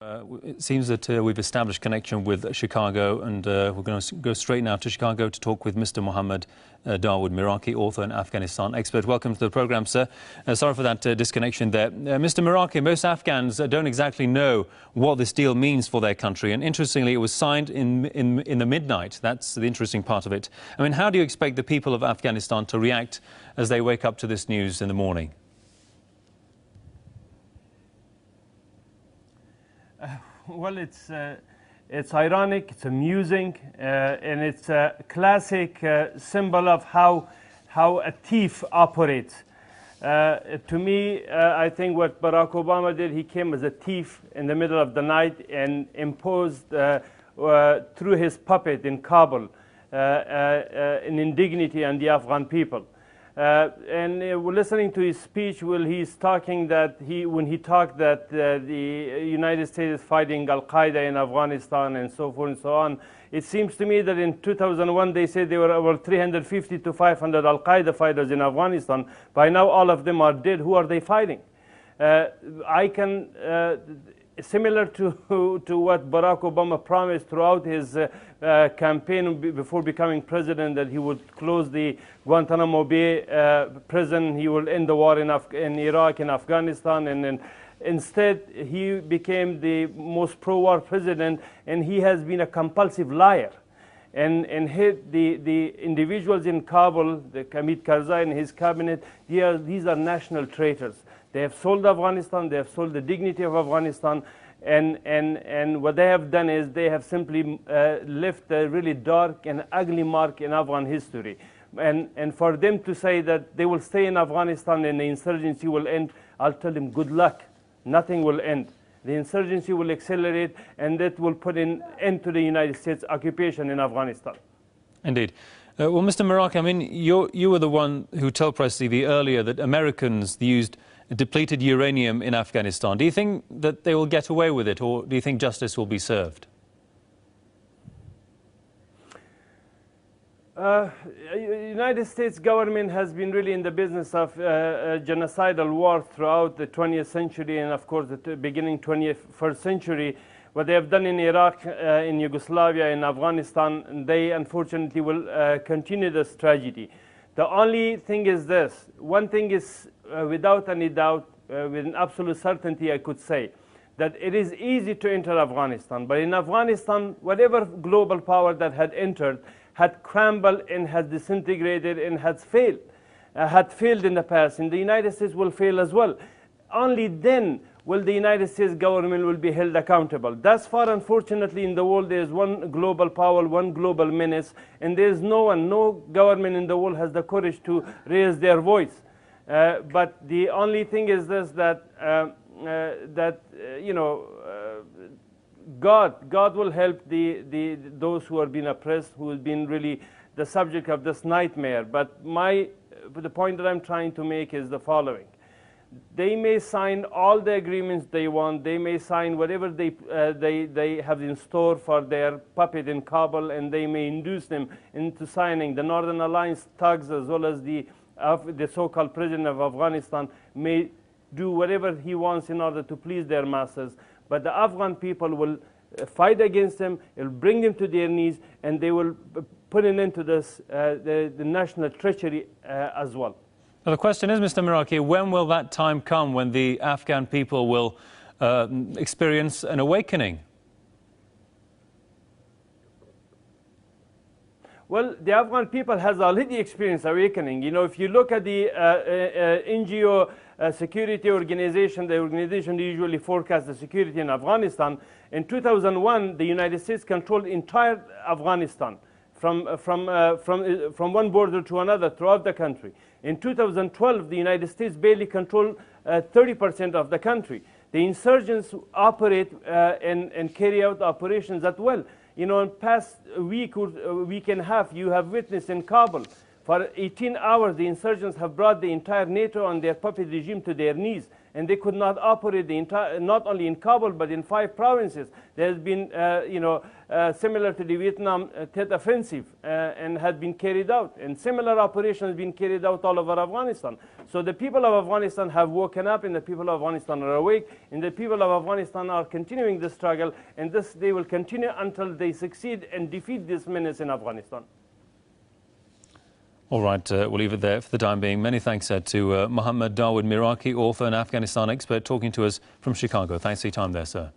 It seems that we've established connection with Chicago, and we're going to go straight now to Chicago to talk with Mr. Mohammed Daud Miraki, author and Afghanistan expert. Welcome to the programme, sir. Sorry for that disconnection there. Mr. Miraki, most Afghans don't exactly know what this deal means for their country, and interestingly, it was signed in the midnight. That's the interesting part of it. I mean, how do you expect the people of Afghanistan to react as they wake up to this news in the morning? Well, it's ironic, it's amusing, and it's a classic symbol of how a thief operates. To me, I think what Barack Obama did, he came as a thief in the middle of the night and imposed through his puppet in Kabul an indignity on the Afghan people. And we're listening to his speech. Well, he's talking that when he talked that the United States is fighting Al-Qaeda in Afghanistan and so forth and so on. It seems to me that in 2001 they said there were over 350 to 500 Al-Qaeda fighters in Afghanistan. By now all of them are dead. Who are they fighting? Similar to what Barack Obama promised throughout his campaign before becoming president, that he would close the Guantanamo Bay prison, he will end the war in Iraq and Afghanistan, and then instead he became the most pro-war president, and he has been a compulsive liar. And the individuals in Kabul, the Hamid Karzai and his cabinet, these are national traitors. They have sold Afghanistan, they have sold the dignity of Afghanistan, and what they have done is they have simply left a really dark and ugly mark in Afghan history. And for them to say that they will stay in Afghanistan and the insurgency will end, I'll tell them good luck. Nothing will end. The insurgency will accelerate, and that will put an end to the United States occupation in Afghanistan. Indeed. Well, Mr. Miraki, I mean, you were the one who told PressTV earlier that Americans used depleted uranium in Afghanistan. Do you think that they will get away with it, or do you think justice will be served? United States government has been really in the business of genocidal war throughout the 20th century and, of course, the beginning 21st century. What they have done in Iraq, in Yugoslavia, in Afghanistan, they unfortunately will continue this tragedy. The only thing is this. One thing is, without any doubt, with an absolute certainty I could say, that it is easy to enter Afghanistan. But in Afghanistan, whatever global power that had entered had crumbled and had disintegrated and had failed in the past. And the United States will fail as well. Only then will the United States government will be held accountable. Thus far, unfortunately, in the world, there is one global power, one global menace, and there is no government in the world has the courage to raise their voice. But the only thing is this, that God will help those who are being oppressed, who have been really the subject of this nightmare. But the point that I'm trying to make is the following. They may sign all the agreements they want. They may sign whatever they have in store for their puppet in Kabul, and they may induce them into signing. The Northern Alliance thugs, as well as the so-called president of Afghanistan, may do whatever he wants in order to please their masses. But the Afghan people will fight against them, it will bring them to their knees, and they will put an end to this, the national treachery as well. Now, the question is, Mr. Miraki, when will that time come when the Afghan people will experience an awakening? Well, the Afghan people has already experienced awakening. You know, if you look at the NGO security organization, the organization that usually forecasts the security in Afghanistan, in 2001, the United States controlled entire Afghanistan from one border to another throughout the country. In 2012, the United States barely controlled 30% of the country. The insurgents operate and carry out operations at will. You know, in past week or week and a half, you have witnessed in Kabul, for 18 hours, the insurgents have brought the entire NATO and their puppet regime to their knees. and they could not operate the entire, not only in Kabul but in 5 provinces. There has been, similar to the Vietnam Tet Offensive, and had been carried out, and similar operations been carried out all over Afghanistan. So the people of Afghanistan have woken up, and the people of Afghanistan are awake, and the people of Afghanistan are continuing the struggle, and this they will continue until they succeed and defeat this menace in Afghanistan. All right, we'll leave it there for the time being. Many thanks to Mohammed Daud Miraki, author and Afghanistan expert, talking to us from Chicago. Thanks for your time there, sir.